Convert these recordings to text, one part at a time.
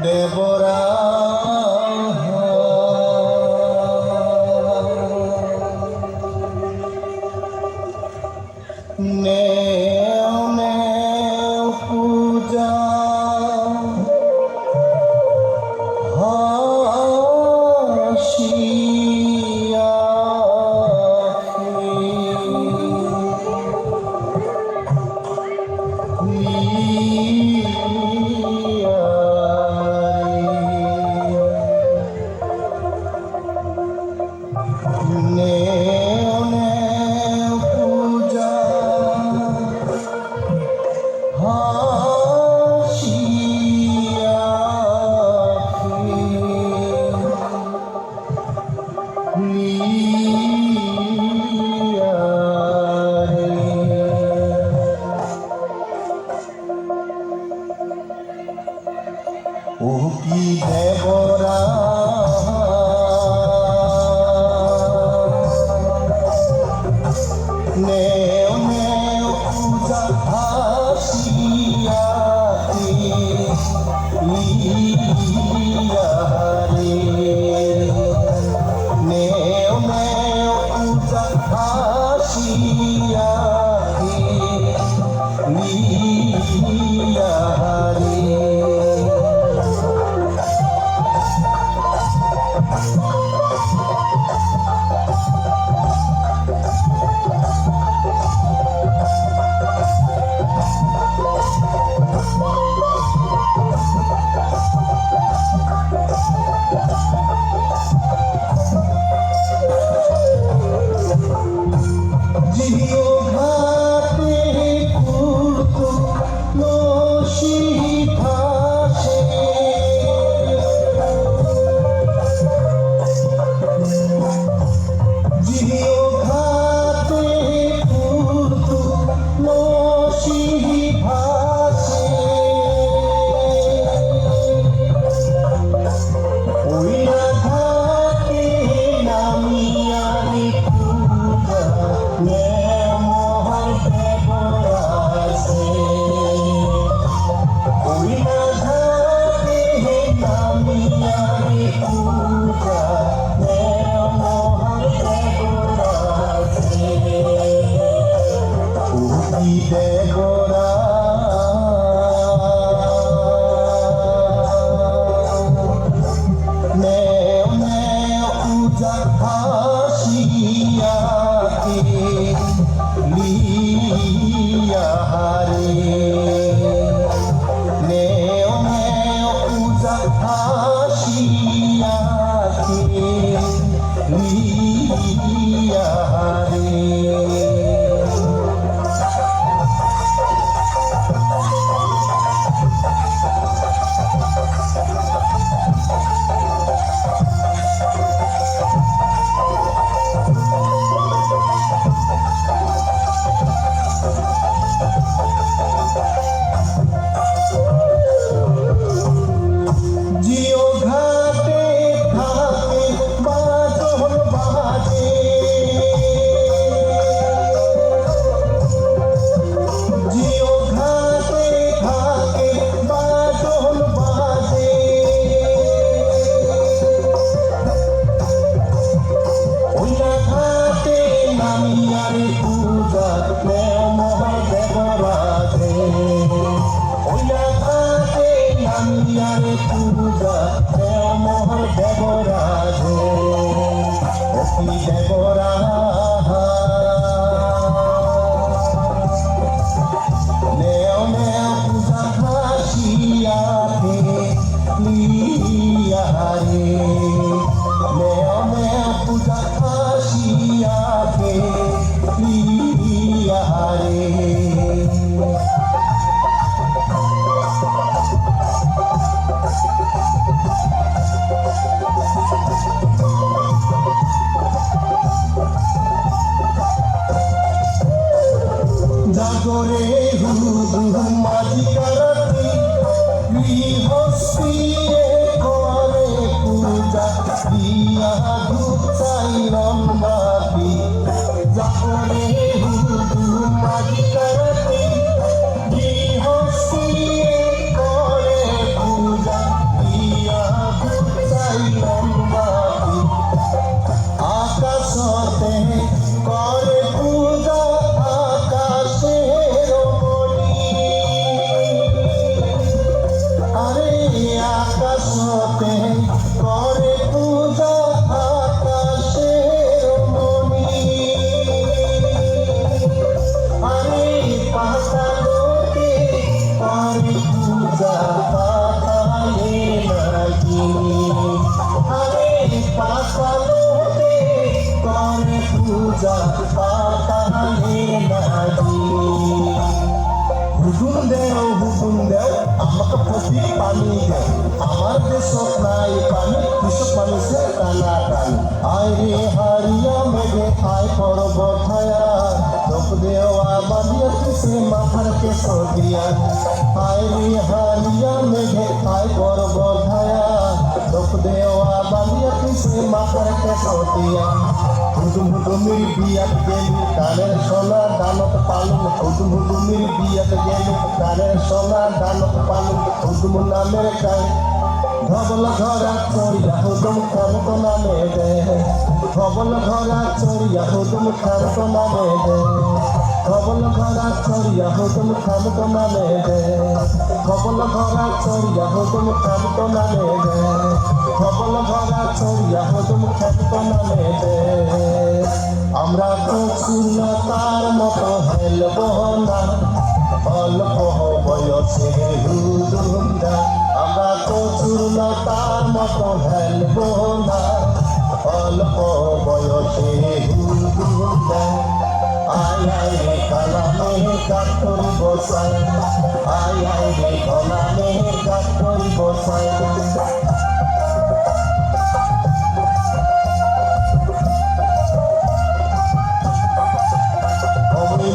দেবরা নেও নেও পূজা হাসিয়া নেও নেও পূজা হাসিয়া ও কি দেবরা নেও নেও পূজা হাসিয়া নেও নেও পূজা হাসিয়া জিও ঘাটে ঘুরতো নসি ভাসে জিও ঘাটে ঘুরতো নসি ভাসে ওই ঘাটে নামিয়া নেও মোহর দেবরাসে হুজুম দেও আমাকে প্রতি পানি দেও আমার দেশত নাই পানি কৃষক মানুষের টানা টানি আয় রে হারিয়া মেঘে আয় পর্ব ছায়া তোপ দেওয়া বাঁধিয়া কিসে মাথার কেশ দিয়া আয় রে হারিয়া মেঘে আয় পর্ব ছায়া তোপ দেওয়া বাঁধিয়া কিসে মাথার কেশ দিয়া হুজুমির বিয়াত গেলু কানের সোনা দানত পালুন হুজুমির বিয়াত গেলু কানের সোনা দানত পালুন হুজুম নামের গায়ে ধবল ঘরা চড়িয়া হুজুম খামত নামে দে ধবল ঘরা চড়িয়া হুজুম খামত নামে দে ধবল ঘরা চড়িয়া হুজুম খামত নামে দে ধবল ঘরা চড়িয়া হুজুম খামত নামে দে ধবল ঘরা চড়িয়া হুজুম খামত নামে দে আমরা তো শূন্যতার মতো হেলব না অল্প বয়সে হুজুমরা আমরা তো শূন্যতার মতো হেলব না অল্প বয়সে হুজুমরা আয় আয় রে কালামে কাজ করি বসাই আয় আয় রে কালামে কাজ করি বসাই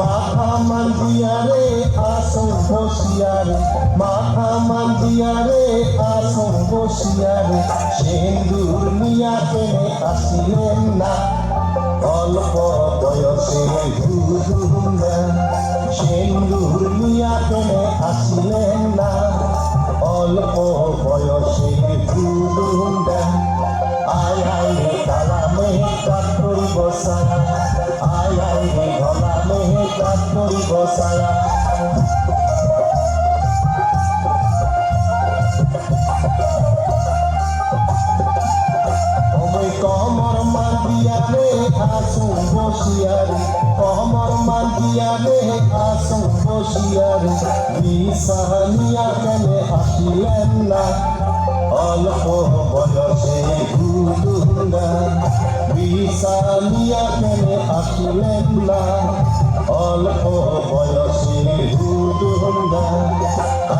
মাথা মান্দিয়া রে আসন বসিয়া রে মাথা মান্দিয়া রে আসন বসিয়া রে সিন্দুর নিয়া কেনে আসিলেন না অল্প বয়সে হুজুমরা সিন্দুর নিয়া কেনে আসিলেন না অল্প বয়সে হুজুমরা আয় আয় রে কালামে কাজ করি বসায়া আয় আয় রে গলামে কাজ করি বসায়া কমর মান্দিয়া রে আসুন বসিয়া রে কমর মান্দিয়া রে আসুন বসিয়া রে বিছানিয়া কেনে আসিলেন না অল্প বয়সে হুজুমরা বিছানিয়া কেনে আসিলেন না অল্প বয়সে হুজুমরা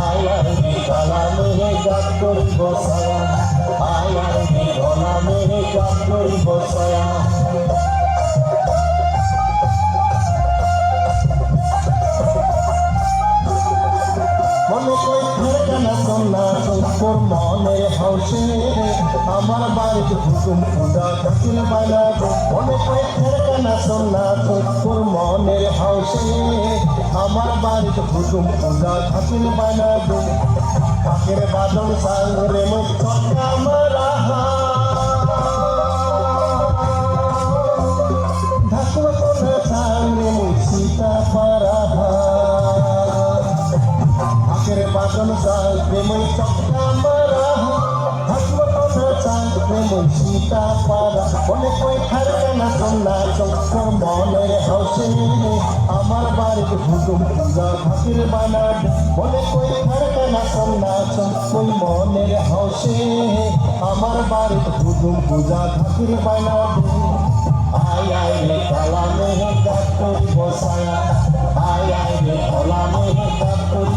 আয় আয় রে কালামে গাছ করি বসায়া আয় আয় রে গলামে গাছ করি বসায়া মনে কই ফেরকানা সোনা তোর মনের হাউসে আমার বাড়িতে হুকুম পূজা থাকিল বানাবো মনে কই ফেরকানা সোনা তোর মনের হাউসে আমার বাড়িতে হুকুম পূজা থাকিল বানাবো পাখির বাদল সাংরে মুখ ছক্কা মারা ঢাকুয়া কোনা সাংরে মুখ সীতা পারা আখের বাদন সাল প্রেমই চক্কা মারা ঢাকুয়া কোনা সাল প্রেমই সীতা পারা মনে কই ফেরকানা সোনা তোর মনের হাউসে আমার বাড়িতে হুকুম পূজা থাকিল বানাবো মনে কই ফেরকানা সোনা ওই মনের হাউসে আমার বাড়িতে হুকুম পূজা থাকিল বানাবো আয় আয় রে কালামে গাছ করি বসায়া আয় আয় রে কলামে গাছ করি